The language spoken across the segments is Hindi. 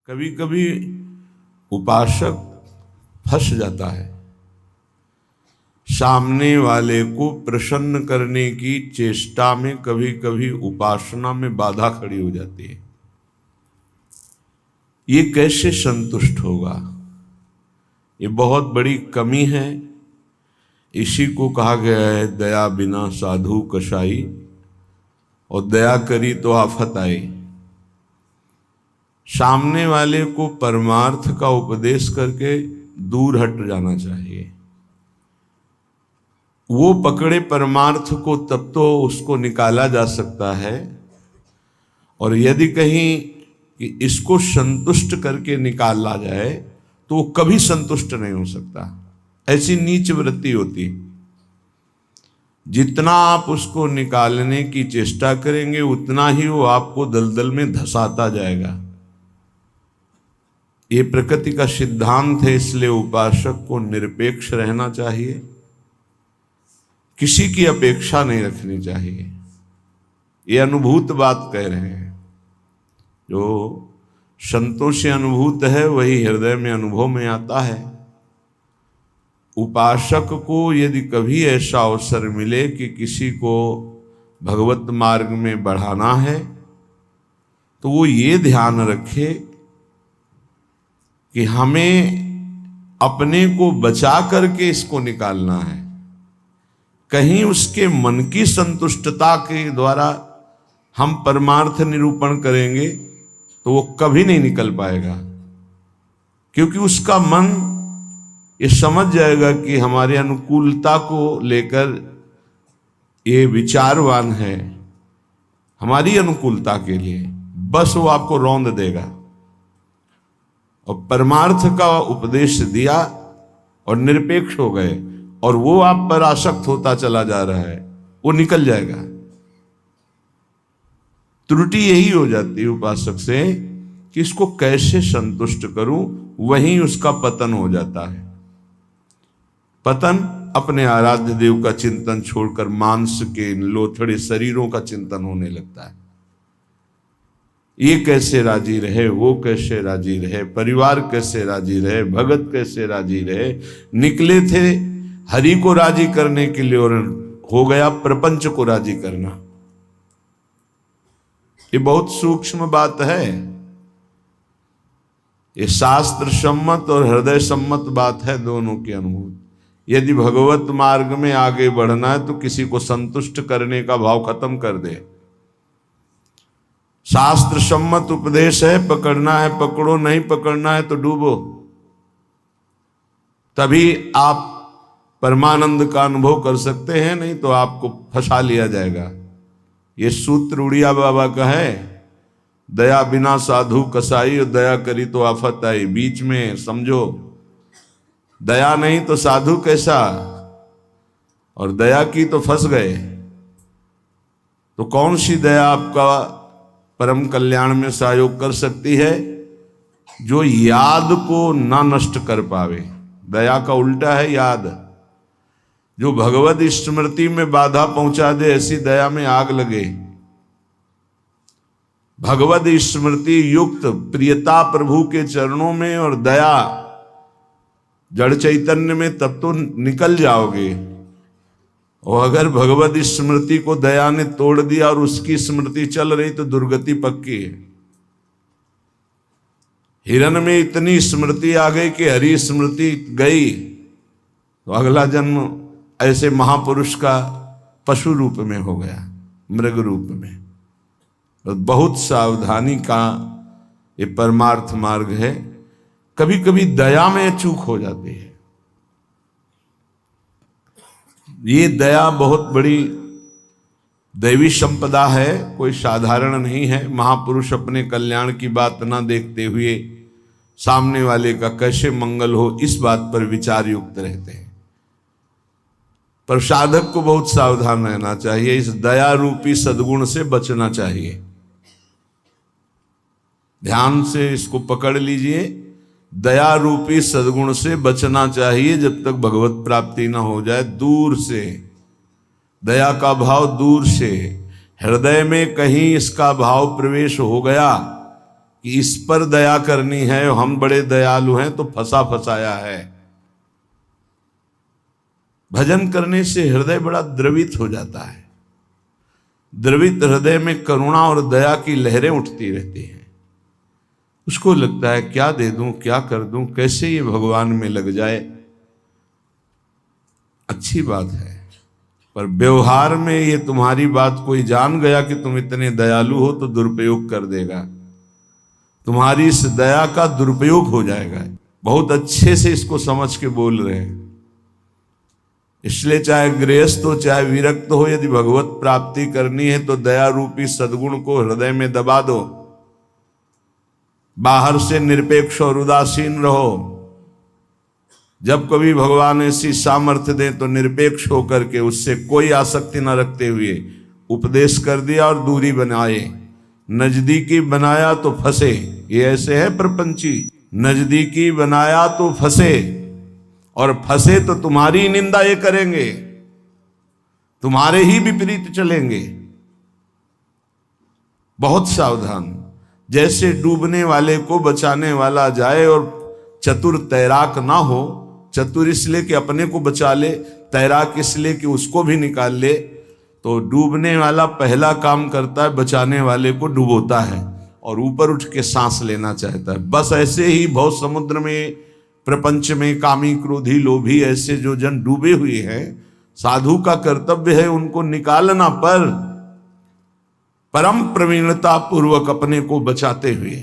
कभी कभी उपासक फंस जाता है, सामने वाले को प्रसन्न करने की चेष्टा में कभी कभी उपासना में बाधा खड़ी हो जाती है। ये कैसे संतुष्ट होगा? ये बहुत बड़ी कमी है। इसी को कहा गया है दया बिना साधु कसाई, और दया करी तो आफत आई। सामने वाले को परमार्थ का उपदेश करके दूर हट जाना चाहिए। वो पकड़े परमार्थ को तब तो उसको निकाला जा सकता है, और यदि कहीं कि इसको संतुष्ट करके निकाला जाए तो वो कभी संतुष्ट नहीं हो सकता। ऐसी नीच वृत्ति होती। जितना आप उसको निकालने की चेष्टा करेंगे उतना ही वो आपको दलदल में धंसाता जाएगा। ये प्रकृति का सिद्धांत है, इसलिए उपासक को निरपेक्ष रहना चाहिए, किसी की अपेक्षा नहीं रखनी चाहिए। ये अनुभूत बात कह रहे हैं। जो संतों से अनुभूत है वही हृदय में अनुभव में आता है। उपासक को यदि कभी ऐसा अवसर मिले कि किसी को भगवत मार्ग में बढ़ाना है तो वो ये ध्यान रखे कि हमें अपने को बचा करके इसको निकालना है। कहीं उसके मन की संतुष्टता के द्वारा हम परमार्थ निरूपण करेंगे तो वो कभी नहीं निकल पाएगा, क्योंकि उसका मन ये समझ जाएगा कि हमारे अनुकूलता को लेकर ये विचारवान है, हमारी अनुकूलता के लिए, बस वो आपको रौंद देगा। और परमार्थ का उपदेश दिया और निरपेक्ष हो गए और वो आप पर आसक्त होता चला जा रहा है, वो निकल जाएगा। त्रुटि यही हो जाती है उपासक से कि इसको कैसे संतुष्ट करूं, वहीं उसका पतन हो जाता है। पतन अपने आराध्य देव का चिंतन छोड़कर मांस के लोथड़े शरीरों का चिंतन होने लगता है। ये कैसे राजी रहे, वो कैसे राजी रहे, परिवार कैसे राजी रहे, भगत कैसे राजी रहे। निकले थे हरि को राजी करने के लिए और हो गया प्रपंच को राजी करना। ये बहुत सूक्ष्म बात है। ये शास्त्र सम्मत और हृदय सम्मत बात है, दोनों की अनुभूति। यदि भगवत मार्ग में आगे बढ़ना है तो किसी को संतुष्ट करने का भाव खत्म कर दे। शास्त्र सम्मत उपदेश है, पकड़ना है पकड़ो, नहीं पकड़ना है तो डूबो। तभी आप परमानंद का अनुभव कर सकते हैं, नहीं तो आपको फंसा लिया जाएगा। ये सूत्र उड़िया बाबा का है, दया बिना साधु कसाई और दया करी तो आफत आई। बीच में समझो, दया नहीं तो साधु कैसा, और दया की तो फंस गए। तो कौन सी दया आपका परम कल्याण में सहयोग कर सकती है? जो याद को ना नष्ट कर पावे। दया का उल्टा है याद। जो भगवत स्मृति में बाधा पहुंचा दे, ऐसी दया में आग लगे। भगवत स्मृति युक्त प्रियता प्रभु के चरणों में और दया जड़ चैतन्य में, तब तो निकल जाओगे। और अगर भगवत स्मृति को दया ने तोड़ दिया और उसकी स्मृति चल रही तो दुर्गति पक्की है। हिरण में इतनी स्मृति आ गई कि हरि स्मृति गई तो अगला जन्म ऐसे महापुरुष का पशु रूप में हो गया, मृग रूप में। तो बहुत सावधानी का ये परमार्थ मार्ग है। कभी कभी दया में चूक हो जाती है। ये दया बहुत बड़ी दैवी संपदा है, कोई साधारण नहीं है। महापुरुष अपने कल्याण की बात ना देखते हुए सामने वाले का कैसे मंगल हो, इस बात पर विचार युक्त रहते हैं। पर साधक को बहुत सावधान रहना चाहिए। इस दया रूपी सद्गुण से बचना चाहिए। ध्यान से इसको पकड़ लीजिए। दया रूपी सद्गुण से बचना चाहिए जब तक भगवत प्राप्ति ना हो जाए। दूर से दया का भाव, दूर से हृदय में कहीं इसका भाव प्रवेश हो गया कि इस पर दया करनी है, हम बड़े दयालु हैं तो फंसा फंसाया है। भजन करने से हृदय बड़ा द्रवित हो जाता है। द्रवित हृदय में करुणा और दया की लहरें उठती रहती हैं। उसको लगता है क्या दे दूं, क्या कर दूं, कैसे ये भगवान में लग जाए। अच्छी बात है, पर व्यवहार में ये तुम्हारी बात कोई जान गया कि तुम इतने दयालु हो तो दुरुपयोग कर देगा, तुम्हारी इस दया का दुरुपयोग हो जाएगा। बहुत अच्छे से इसको समझ के बोल रहे हैं। इसलिए चाहे गृहस्थ हो चाहे विरक्त हो, यदि भगवत प्राप्ति करनी है तो दया रूपी सद्गुण को हृदय में दबा दो। बाहर से निरपेक्ष और उदासीन रहो। जब कभी भगवान ऐसी सामर्थ्य दें तो निरपेक्ष होकर के उससे कोई आसक्ति न रखते हुए उपदेश कर दिया और दूरी बनाए। नजदीकी बनाया तो फंसे, ये ऐसे है प्रपंची। नजदीकी बनाया तो फंसे, और फंसे तो तुम्हारी निंदा ये करेंगे, तुम्हारे ही विपरीत चलेंगे। बहुत सावधान। जैसे डूबने वाले को बचाने वाला जाए और चतुर तैराक ना हो, चतुर इसलिए कि अपने को बचा ले, तैराक इसलिए कि उसको भी निकाल ले, तो डूबने वाला पहला काम करता है बचाने वाले को डुबोता है और ऊपर उठ के सांस लेना चाहता है। बस ऐसे ही बहुत समुद्र में, प्रपंच में कामी क्रोधी लोभी ऐसे जो जन डूबे हुए हैं, साधु का कर्तव्य है उनको निकालना, पर परम प्रवीणता पूर्वक अपने को बचाते हुए,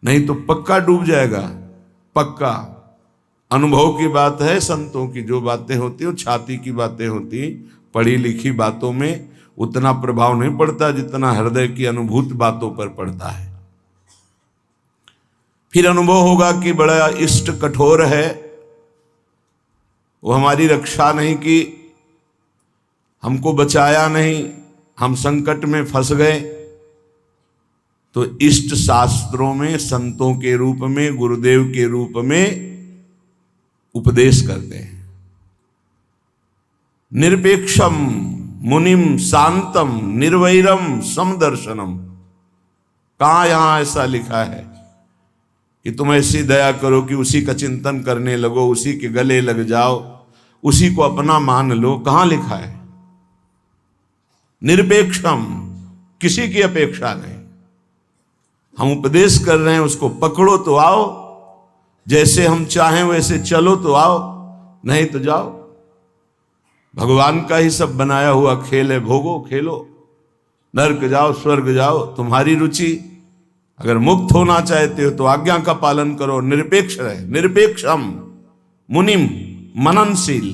नहीं तो पक्का डूब जाएगा। पक्का अनुभव की बात है। संतों की जो बातें होती वो छाती की बातें होती, पढ़ी लिखी बातों में उतना प्रभाव नहीं पड़ता जितना हृदय की अनुभूत बातों पर पड़ता है। फिर अनुभव होगा कि बड़ा इष्ट कठोर है, वो हमारी रक्षा नहीं की, हमको बचाया नहीं, हम संकट में फंस गए। तो इष्ट शास्त्रों में संतों के रूप में, गुरुदेव के रूप में उपदेश करते हैं। निरपेक्षम मुनिम शांतम निर्वैरम समदर्शनम। कहां यहां ऐसा लिखा है कि तुम ऐसी दया करो कि उसी का चिंतन करने लगो, उसी के गले लग जाओ, उसी को अपना मान लो? कहां लिखा है? निरपेक्षम, किसी की अपेक्षा नहीं। हम उपदेश कर रहे हैं, उसको पकड़ो तो आओ, जैसे हम चाहें वैसे चलो तो आओ, नहीं तो जाओ। भगवान का ही सब बनाया हुआ खेल है, भोगो खेलो, नर्क जाओ स्वर्ग जाओ, तुम्हारी रुचि। अगर मुक्त होना चाहते हो तो आज्ञा का पालन करो, निरपेक्ष रहे। निरपेक्षम मुनिम, मननशील,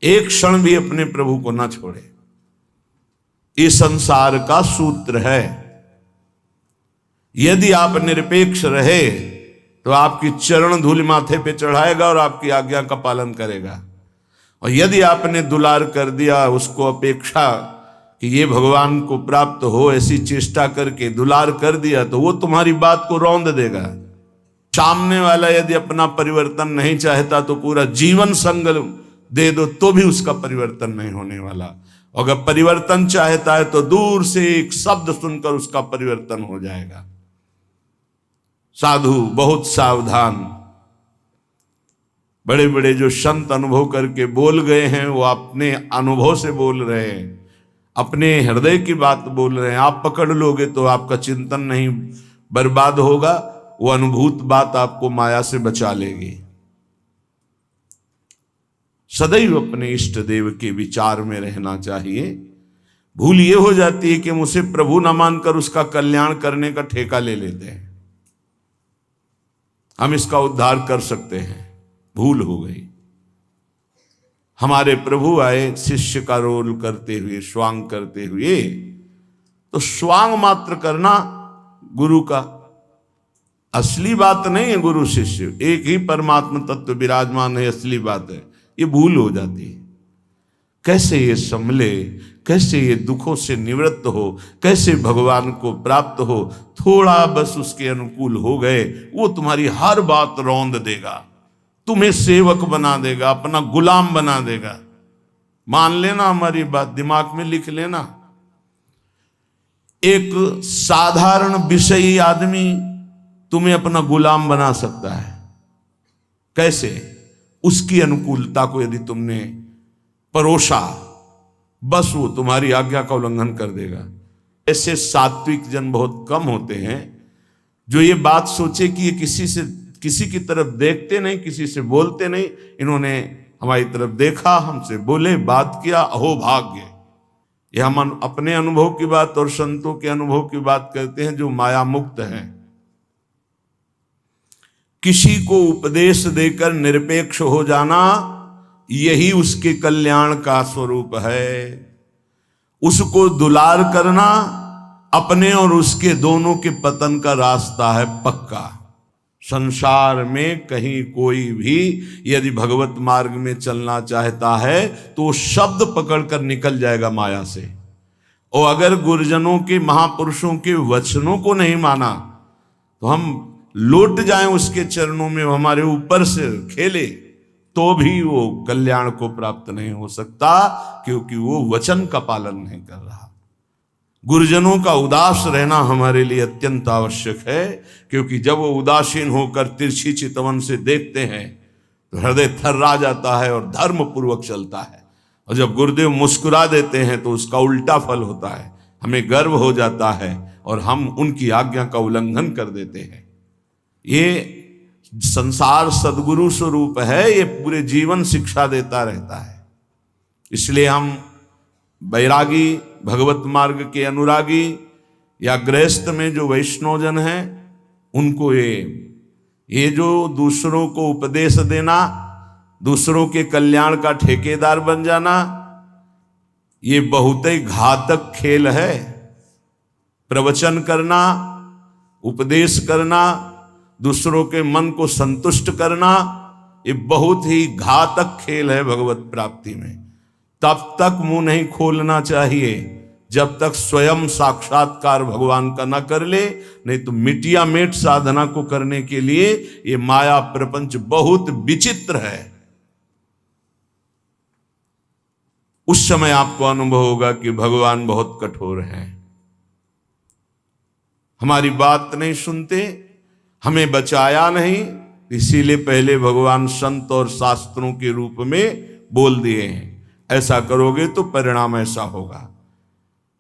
एक क्षण भी अपने प्रभु को ना छोड़े। इस संसार का सूत्र है। यदि आप निरपेक्ष रहे तो आपकी चरण धूल माथे पे चढ़ाएगा और आपकी आज्ञा का पालन करेगा। और यदि आपने दुलार कर दिया, उसको अपेक्षा कि ये भगवान को प्राप्त हो, ऐसी चेष्टा करके दुलार कर दिया, तो वो तुम्हारी बात को रौंद देगा। सामने वाला यदि अपना परिवर्तन नहीं चाहता तो पूरा जीवन संग दे दो तो भी उसका परिवर्तन नहीं होने वाला। अगर परिवर्तन चाहता है तो दूर से एक शब्द सुनकर उसका परिवर्तन हो जाएगा। साधु बहुत सावधान। बड़े बड़े जो संत अनुभव करके बोल गए हैं, वो अपने अनुभव से बोल रहे हैं, अपने हृदय की बात बोल रहे हैं। आप पकड़ लोगे तो आपका चिंतन नहीं बर्बाद होगा, वो अनुभूत बात आपको माया से बचा लेगी। सदैव अपने इष्ट देव के विचार में रहना चाहिए। भूल ये हो जाती है कि हम उसे प्रभु न मानकर उसका कल्याण करने का ठेका ले लेते हैं। हम इसका उद्धार कर सकते हैं, भूल हो गई। हमारे प्रभु आए शिष्य का रोल करते हुए, स्वांग करते हुए, तो स्वांग मात्र करना गुरु का असली बात नहीं है। गुरु शिष्य एक ही परमात्मा तत्व विराजमान है, असली बात है। ये भूल हो जाती है। कैसे ये संभले, कैसे ये दुखों से निवृत्त हो, कैसे भगवान को प्राप्त हो। थोड़ा बस उसके अनुकूल हो गए, वो तुम्हारी हर बात रौंद देगा, तुम्हें सेवक बना देगा, अपना गुलाम बना देगा। मान लेना हमारी बात, दिमाग में लिख लेना। एक साधारण विषयी आदमी तुम्हें अपना गुलाम बना सकता है। कैसे? उसकी अनुकूलता को यदि तुमने परोसा, बस वो तुम्हारी आज्ञा का उल्लंघन कर देगा। ऐसे सात्विक जन बहुत कम होते हैं जो ये बात सोचे कि ये किसी की तरफ देखते नहीं, किसी से बोलते नहीं, इन्होंने हमारी तरफ देखा, हमसे बोले, बात किया, अहो भाग्य। यह हम अपने अनुभव की बात और संतों के अनुभव की बात करते हैं जो माया मुक्त हैं। किसी को उपदेश देकर निरपेक्ष हो जाना, यही उसके कल्याण का स्वरूप है। उसको दुलार करना अपने और उसके दोनों के पतन का रास्ता है पक्का। संसार में कहीं कोई भी यदि भगवत मार्ग में चलना चाहता है तो शब्द पकड़कर निकल जाएगा माया से। और अगर गुरुजनों के, महापुरुषों के वचनों को नहीं माना तो हम लौट जाएं उसके चरणों में, हमारे ऊपर से खेले, तो भी वो कल्याण को प्राप्त नहीं हो सकता, क्योंकि वो वचन का पालन नहीं कर रहा। गुरुजनों का उदास रहना हमारे लिए अत्यंत आवश्यक है, क्योंकि जब वो उदासीन होकर तिरछी चितवन से देखते हैं तो हृदय थर्रा जाता है और धर्म पूर्वक चलता है। और जब गुरुदेव मुस्कुरा देते हैं तो उसका उल्टा फल होता है, हमें गर्व हो जाता है और हम उनकी आज्ञा का उल्लंघन कर देते हैं। ये संसार सद्गुरु स्वरूप है, ये पूरे जीवन शिक्षा देता रहता है। इसलिए हम बैरागी, भगवत मार्ग के अनुरागी या गृहस्थ में जो वैष्णवजन हैं, उनको ये जो दूसरों को उपदेश देना, दूसरों के कल्याण का ठेकेदार बन जाना, ये बहुत ही घातक खेल है। प्रवचन करना, उपदेश करना, दूसरों के मन को संतुष्ट करना, ये बहुत ही घातक खेल है भगवत प्राप्ति में। तब तक मुंह नहीं खोलना चाहिए जब तक स्वयं साक्षात्कार भगवान का न कर ले, नहीं तो मिटिया मेट साधना को करने के लिए ये माया प्रपंच बहुत विचित्र है। उस समय आपको अनुभव होगा कि भगवान बहुत कठोर हैं, हमारी बात नहीं सुनते, हमें बचाया नहीं, इसीलिए पहले भगवान संत और शास्त्रों के रूप में बोल दिए हैं, ऐसा करोगे तो परिणाम ऐसा होगा।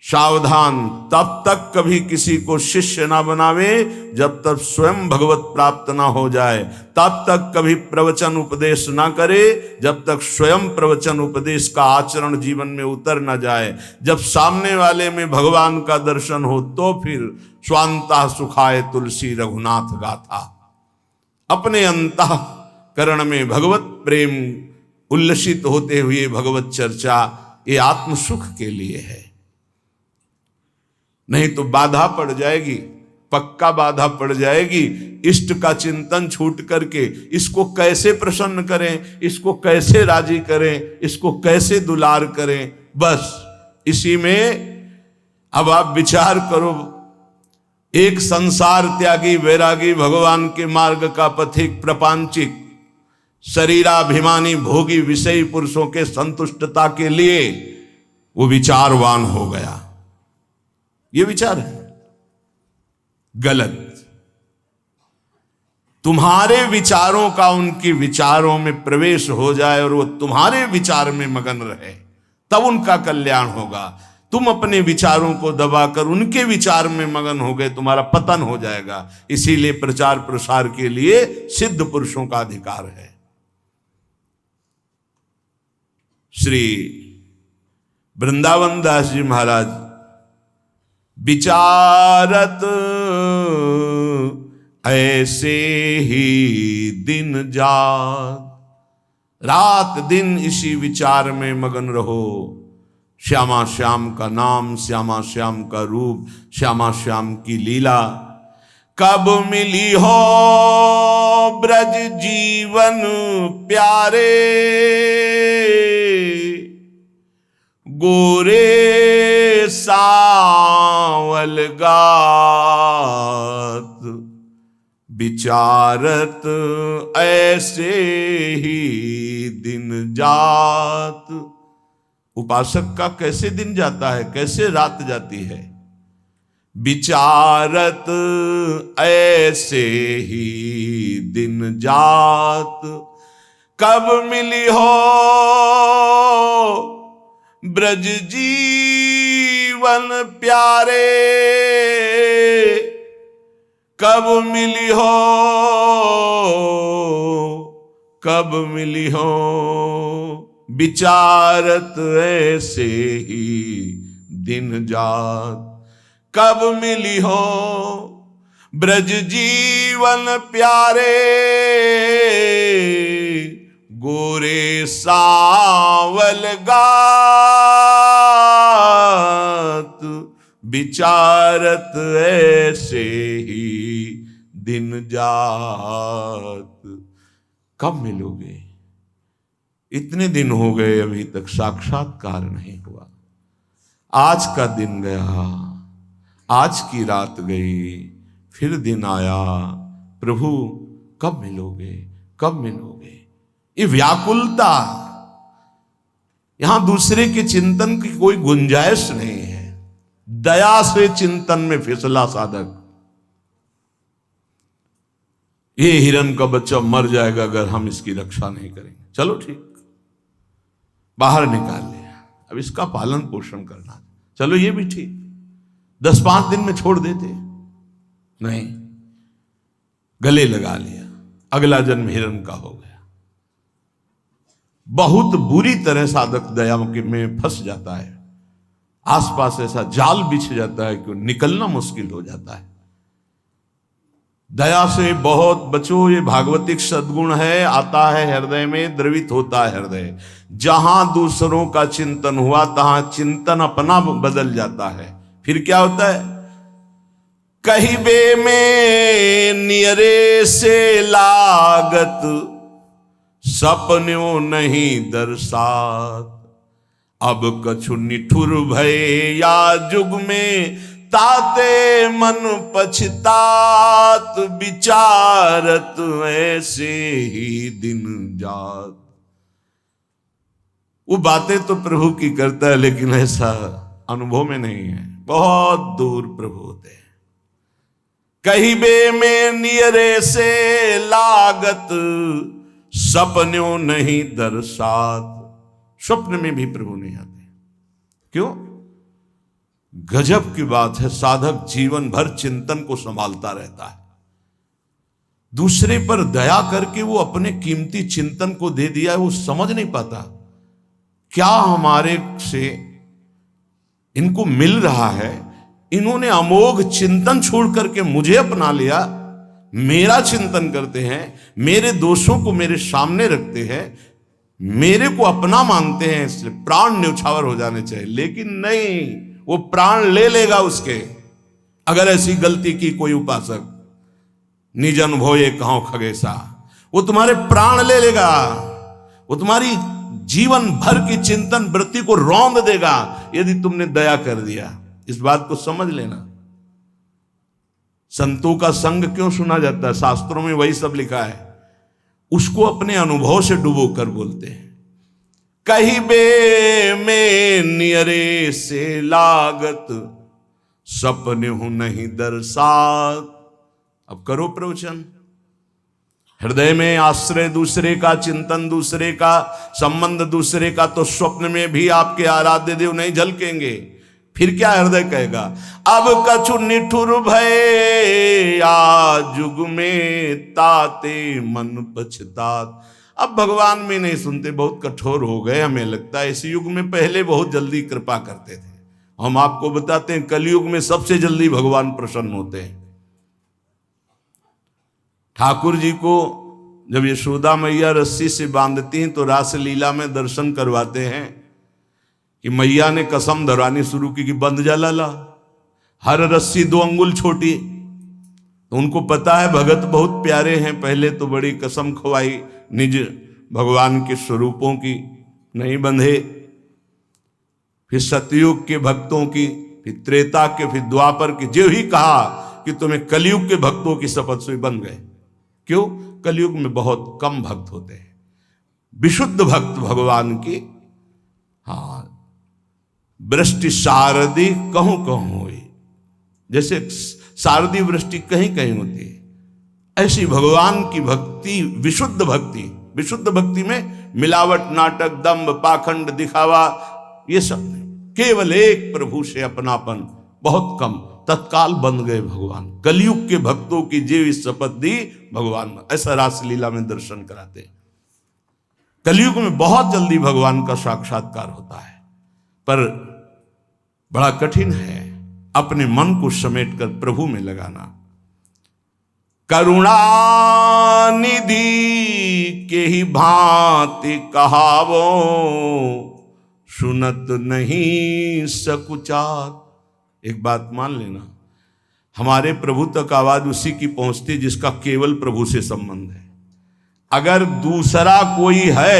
सावधान, तब तक कभी किसी को शिष्य ना बनावे जब तक स्वयं भगवत प्राप्त ना हो जाए। तब तक कभी प्रवचन उपदेश ना करे जब तक स्वयं प्रवचन उपदेश का आचरण जीवन में उतर ना जाए। जब सामने वाले में भगवान का दर्शन हो तो फिर स्वांता सुखाए तुलसी रघुनाथ गाथा। अपने अंतःकरण में भगवत प्रेम उल्लसित होते हुए भगवत चर्चा, ये आत्म सुख के लिए है। नहीं तो बाधा पड़ जाएगी, पक्का बाधा पड़ जाएगी। इष्ट का चिंतन छूट करके इसको कैसे प्रसन्न करें, इसको कैसे राजी करें, इसको कैसे दुलार करें, बस इसी में अब आप विचार करो। एक संसार त्यागी वैरागी, भगवान के मार्ग का पथिक, प्रपंचिक, शरीराभिमानी, भोगी, विषयी पुरुषों के संतुष्टता के लिए वो विचारवान हो गया। ये विचार है गलत। तुम्हारे विचारों का उनके विचारों में प्रवेश हो जाए और वो तुम्हारे विचार में मगन रहे, तब उनका कल्याण होगा। तुम अपने विचारों को दबाकर उनके विचार में मगन हो गए, तुम्हारा पतन हो जाएगा। इसीलिए प्रचार प्रसार के लिए सिद्ध पुरुषों का अधिकार है। श्री वृंदावन दास जी महाराज विचारत ऐसे ही दिन जात, रात दिन इसी विचार में मगन रहो। श्यामा श्याम का नाम, श्यामा श्याम का रूप, श्यामा श्याम की लीला। कब मिली हो ब्रज जीवन प्यारे, गोरे सावल गात, विचारत ऐसे ही दिन जात। उपासक का कैसे दिन जाता है, कैसे रात जाती है। विचारत ऐसे ही दिन जात, कब मिली हो ब्रज जीवन प्यारे, कब मिली हो, कब मिली हो, विचारत ऐसे ही दिन जात, कब मिली हो ब्रज जीवन प्यारे, गोरे सावल गात, विचारत ऐसे ही दिन जात। कब मिलोगे? इतने दिन हो गए अभी तक साक्षात्कार नहीं हुआ। आज का दिन गया, आज की रात गई, फिर दिन आया, प्रभु कब मिलोगे, कब मिलोगे? ये व्याकुलता, यहां दूसरे के चिंतन की कोई गुंजाइश नहीं है। दया से चिंतन में फिसला साधक। ये हिरण का बच्चा मर जाएगा अगर हम इसकी रक्षा नहीं करेंगे। चलो ठीक, बाहर निकाल लिया, अब इसका पालन पोषण करना, चलो ये भी ठीक। 10-5 दिन में छोड़ देते, नहीं, गले लगा लिया, अगला जन्म हिरण का हो गया। बहुत बुरी तरह साधक दया में फंस जाता है। आसपास ऐसा जाल बिछ जाता है कि निकलना मुश्किल हो जाता है। दया से बहुत बचो, ये भागवतिक सद्गुण है, आता है हृदय में, द्रवित होता है हृदय। जहां दूसरों का चिंतन हुआ तहां चिंतन अपना बदल जाता है। फिर क्या होता है? कहिबे में नियरे से लागत, सपन्यों नहीं दर्शात, अब कछु निठुर भय या जुग में, ताते मन पछतात, विचारत ऐसे ही दिन जात। वो बातें तो प्रभु की करता है, लेकिन ऐसा अनुभव में नहीं है। बहुत दूर प्रभु होते हैं। कहिबे में नियरे से लागत, सपन्यों नहीं दर्शात। स्वप्न में भी प्रभु नहीं आते। क्यों? गजब की बात है, साधक जीवन भर चिंतन को संभालता रहता है। दूसरे पर दया करके वो अपने कीमती चिंतन को दे दिया है, वो समझ नहीं पाता क्या हमारे से इनको मिल रहा है। इन्होंने अमोघ चिंतन छोड़ करके मुझे अपना लिया, मेरा चिंतन करते हैं, मेरे दोषों को मेरे सामने रखते हैं, मेरे को अपना मानते हैं, इसलिए प्राण न्यौछावर हो जाने चाहिए। लेकिन नहीं, वो प्राण ले लेगा उसके, अगर ऐसी गलती की कोई उपासक। निज अनुभव कहो खगेसा, वो तुम्हारे प्राण ले लेगा, वो तुम्हारी जीवन भर की चिंतन वृत्ति को रौंद देगा यदि तुमने दया कर दिया। इस बात को समझ लेना। संतों का संग क्यों सुना जाता है? शास्त्रों में वही सब लिखा है। उसको अपने अनुभव से डुबो कर बोलते हैं। कहिबे में नियरे से लागत, सपने हूं नहीं दर्शात। अब करो प्रवचन। हृदय में आश्रय दूसरे का, चिंतन दूसरे का, संबंध दूसरे का, तो स्वप्न में भी आपके आराध्य देव नहीं झलकेंगे। फिर क्या हृदय कहेगा? अब कछु निठुर भय या जुग में, ताते मन पछतात। अब भगवान में नहीं सुनते, बहुत कठोर हो गए। हमें लगता है इस युग में, पहले बहुत जल्दी कृपा करते थे। हम आपको बताते हैं कलयुग में सबसे जल्दी भगवान प्रसन्न होते हैं। ठाकुर जी को जब यशोदा मैया रस्सी से बांधती हैं तो रास लीला में दर्शन करवाते हैं कि मैया ने कसम धरवानी शुरू की कि बंद जा लाला, हर रस्सी 2 अंगुल छोटी। तो उनको पता है भगत बहुत प्यारे हैं। पहले तो बड़ी कसम खवाई निज भगवान के स्वरूपों की, नहीं बंधे। फिर सतयुग के भक्तों की, फिर त्रेता के, फिर द्वापर की। जो ही कहा कि तुम्हें कलयुग के भक्तों की शपथ से बन गए। क्यों? कलयुग में बहुत कम भक्त होते हैं। विशुद्ध भक्त भगवान की, हाँ, वृष्टि शारदी कहूं कहूं हुई, जैसे शारदीय वृष्टि कहीं कहीं होती है, ऐसी भगवान की भक्ति, विशुद्ध भक्ति। विशुद्ध भक्ति में मिलावट, नाटक, दंभ, पाखंड, दिखावा, ये सब नहीं। केवल एक प्रभु से अपनापन, बहुत कम, तत्काल बन गए भगवान। कलयुग के भक्तों की जीव शपथ दी भगवान, ऐसा रासलीला में दर्शन कराते हैं। कलयुग में बहुत जल्दी भगवान का साक्षात्कार होता है, पर बड़ा कठिन है अपने मन को समेट कर प्रभु में लगाना। करुणा निधि के ही भांति कहावो, सुनत नहीं सकुचार। एक बात मान लेना, हमारे प्रभु तक आवाज उसी की पहुंचती जिसका केवल प्रभु से संबंध है। अगर दूसरा कोई है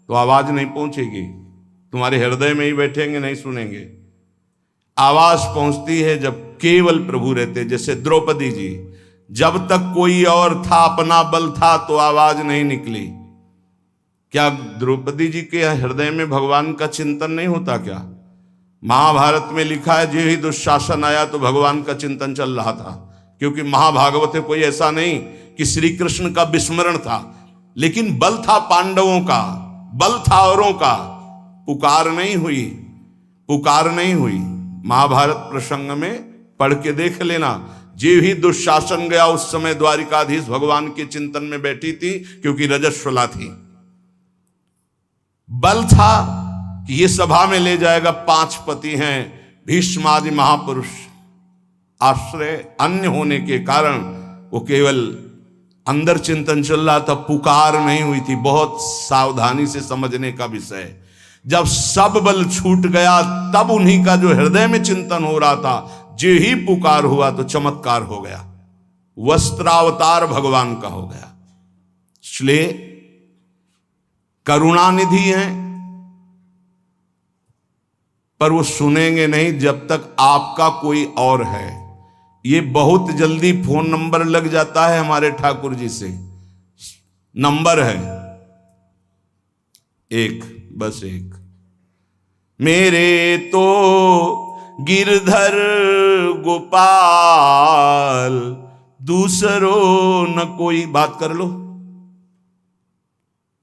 तो आवाज नहीं पहुंचेगी, तुम्हारे हृदय में ही बैठेंगे, नहीं सुनेंगे। आवाज पहुंचती है जब केवल प्रभु रहते। जैसे द्रौपदी जी, जब तक कोई और था, अपना बल था, तो आवाज नहीं निकली। क्या द्रौपदी जी के हृदय में भगवान का चिंतन नहीं होता क्या? महाभारत में लिखा है, जो ही दुशासन आया तो भगवान का चिंतन चल रहा था, क्योंकि महाभागवत में कोई ऐसा नहीं कि श्री कृष्ण का विस्मरण था, लेकिन बल था पांडवों का, बल था औरों का, पुकार नहीं हुई, पुकार नहीं हुई। महाभारत प्रसंग में पढ़ के देख लेना, जो ही दुशासन गया उस समय द्वारिकाधीश भगवान के चिंतन में बैठी थी, क्योंकि रजस्वला थी। बल था कि ये सभा में ले जाएगा, 5 पति हैं, भीष्म आदि महापुरुष, आश्रय अन्य होने के कारण वो केवल अंदर चिंतन चल रहा था, पुकार नहीं हुई थी। बहुत सावधानी से समझने का विषय। जब सब बल छूट गया तब उन्हीं का जो हृदय में चिंतन हो रहा था, जो ही पुकार हुआ तो चमत्कार हो गया, वस्त्रावतार भगवान का हो गया। इसलिए करुणानिधि हैं, पर वो सुनेंगे नहीं जब तक आपका कोई और है। ये बहुत जल्दी फोन नंबर लग जाता है हमारे ठाकुर जी से। नंबर है एक, बस एक। मेरे तो गिरधर गोपाल, दूसरों न कोई। बात कर लो,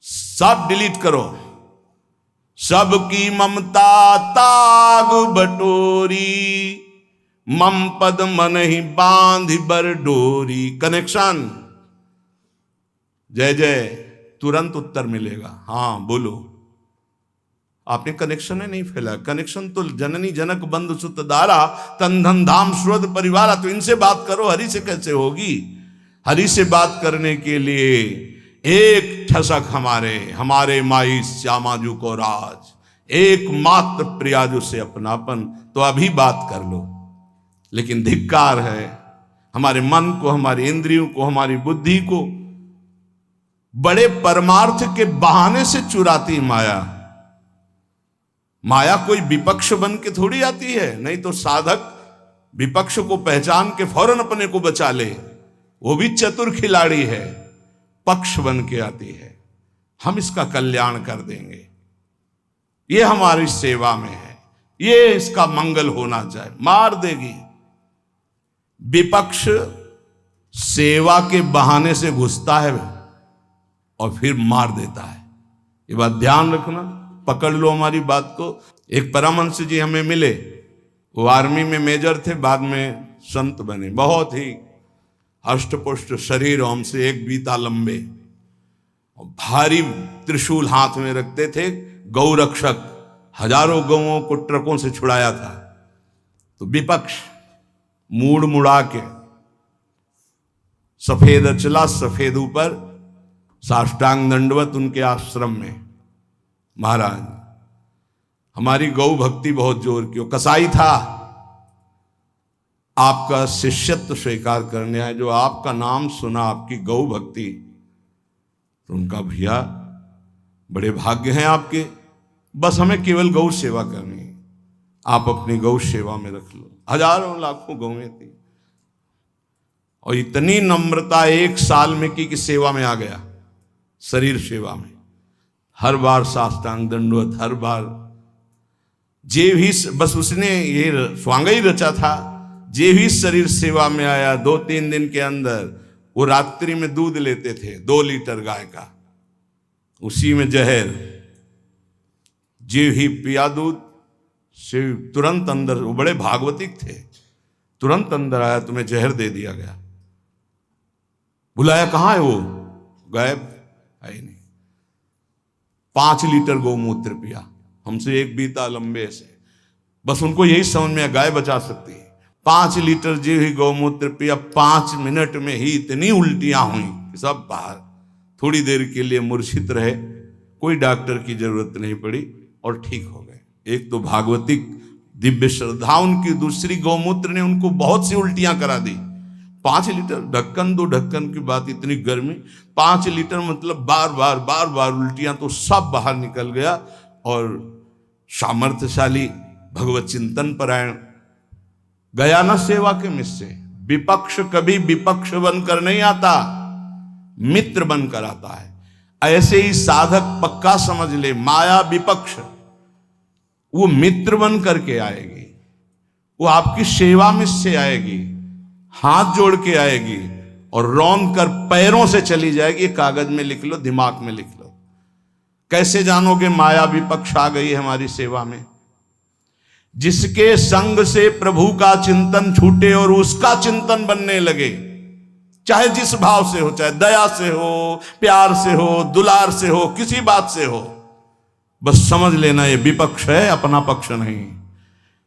सब डिलीट करो। सबकी ममता ताग बटोरी, मम पद मन ही बांध बर डोरी। कनेक्शन, जय जय, तुरंत उत्तर मिलेगा। हाँ बोलो, आपने कनेक्शन ही नहीं फैला। कनेक्शन तो जननी जनक बंधु सुत दारा, तन धन धाम सुरत परिवारा। तो इनसे बात करो, हरि से कैसे होगी? हरि से बात करने के लिए एक ठसक हमारे माई श्यामाजू को राज, एकमात्र प्रियाजू से अपनापन, तो अभी बात कर लो। लेकिन धिक्कार है हमारे मन को, हमारी इंद्रियों को, हमारी बुद्धि को बड़े परमार्थ के बहाने से चुराती माया। माया कोई विपक्ष बन के थोड़ी आती है, नहीं तो साधक विपक्ष को पहचान के फौरन अपने को बचा ले, वो भी चतुर खिलाड़ी है, पक्ष बन के आती है। हम इसका कल्याण कर देंगे, ये हमारी सेवा में है, ये इसका मंगल होना चाहिए। मार देगी। विपक्ष सेवा के बहाने से घुसता है और फिर मार देता है। ये बात ध्यान रखना, पकड़ लो हमारी बात को। एक परमहंस जी हमें मिले, वो आर्मी में मेजर थे, बाद में संत बने। बहुत ही अष्टपुष्ट शरीर, हमसे 1 बीता लंबे, और भारी त्रिशूल हाथ में रखते थे। गौ रक्षक, हजारों गौओं को ट्रकों से छुड़ाया था। तो विपक्ष मूड़ मुड़ा के, सफेद अचला सफेद ऊपर, साष्टांग दंडवत उनके आश्रम में। महाराज हमारी गौ भक्ति बहुत जोर की। वो कसाई था, आपका शिष्यत्व स्वीकार करने आए, जो आपका नाम सुना, आपकी गौ भक्ति, तो उनका भैया बड़े भाग्य हैं आपके, बस हमें केवल गौ सेवा करनी है, आप अपनी गौ सेवा में रख लो। हजारों लाखों गौएं थी, और इतनी नम्रता 1 साल में की कि सेवा में आ गया, शरीर सेवा में। हर बार साष्टांग दंडवत, हर बार जे भी, बस उसने ये स्वांग ही रचा था, जे भी शरीर सेवा में आया 2-3 दिन के अंदर वो रात्रि में दूध लेते थे 2 लीटर गाय का, उसी में जहर, जे ही पिया दूध से तुरंत अंदर, वो बड़े भागवतिक थे, तुरंत अंदर आया, तुम्हें जहर दे दिया गया। बुलाया, कहाँ है वो? गायब, है ही नहीं। 5 लीटर गौमूत्र पिया, हमसे एक बीता लंबे से, बस उनको यही समझ में गाय बचा सकती है। 5 लीटर जो ही गौमूत्र पिया, 5 मिनट में ही इतनी उल्टियां हुई कि सब बाहर। थोड़ी देर के लिए मूर्छित रहे, कोई डॉक्टर की जरूरत नहीं पड़ी और ठीक हो गए। एक तो भागवतिक दिव्य श्रद्धा उनकी, दूसरी गौमूत्र ने उनको बहुत सी उल्टियां करा दी। 5 लीटर, ढक्कन 2 ढक्कन की बात, इतनी गर्मी, 5 लीटर मतलब बार बार उल्टियां, तो सब बाहर निकल गया। और सामर्थ्यशाली भगवत चिंतन परायण गया न सेवा के मिस से। विपक्ष कभी विपक्ष बनकर नहीं आता, मित्र बनकर आता है। ऐसे ही साधक पक्का समझ ले, माया विपक्ष, वो मित्र बन करके आएगी, वो आपकी सेवा में से आएगी, हाथ जोड़ के आएगी और रौंद कर पैरों से चली जाएगी। कागज में लिख लो, दिमाग में लिख लो। कैसे जानोगे माया विपक्ष आ गई हमारी सेवा में? जिसके संग से प्रभु का चिंतन छूटे और उसका चिंतन बनने लगे, चाहे जिस भाव से हो, चाहे दया से हो, प्यार से हो, दुलार से हो, किसी बात से हो, बस समझ लेना ये विपक्ष है, अपना पक्ष नहीं।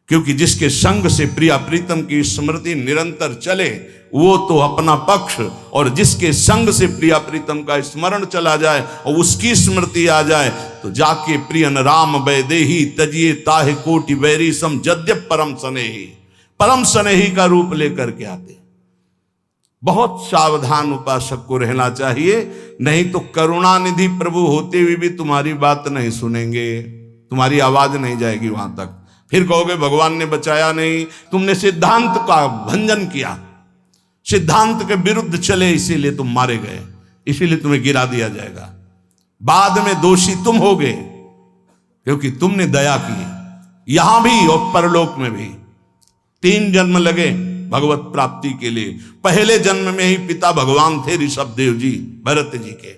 क्योंकि जिसके संग से प्रिया प्रीतम की स्मृति निरंतर चले वो तो अपना पक्ष, और जिसके संग से प्रिया प्रीतम का स्मरण चला जाए और उसकी स्मृति आ जाए तो जाके प्रियन राम वैदेही तजिए ताहे कोटि वैरी सम जद्यप परम स्नेही, परम स्नेही का रूप लेकर के आते। बहुत सावधान उपासक को रहना चाहिए, नहीं तो करुणानिधि प्रभु होते हुए भी तुम्हारी बात नहीं सुनेंगे, तुम्हारी आवाज नहीं जाएगी वहां तक। फिर कहोगे भगवान ने बचाया नहीं, तुमने सिद्धांत का भंजन किया, सिद्धांत के विरुद्ध चले, इसीलिए तुम मारे गए, इसीलिए तुम्हें गिरा दिया जाएगा। बाद में दोषी तुम होगे क्योंकि तुमने दया की, यहां भी और परलोक में भी। 3 जन्म लगे भगवत प्राप्ति के लिए। पहले जन्म में ही पिता भगवान थे ऋषभ देव जी, भरत जी के।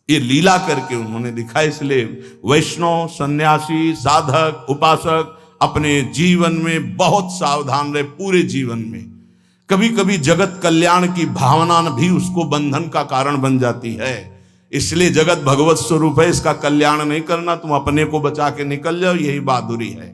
ये लीला करके उन्होंने दिखाया। इसलिए वैष्णव, सन्यासी, साधक, उपासक अपने जीवन में बहुत सावधान रहे, पूरे जीवन में। कभी कभी जगत कल्याण की भावना भी उसको बंधन का कारण बन जाती है। इसलिए जगत भगवत स्वरूप है, इसका कल्याण नहीं करना, तुम अपने को बचा के निकल जाओ, यही बहादुरी है।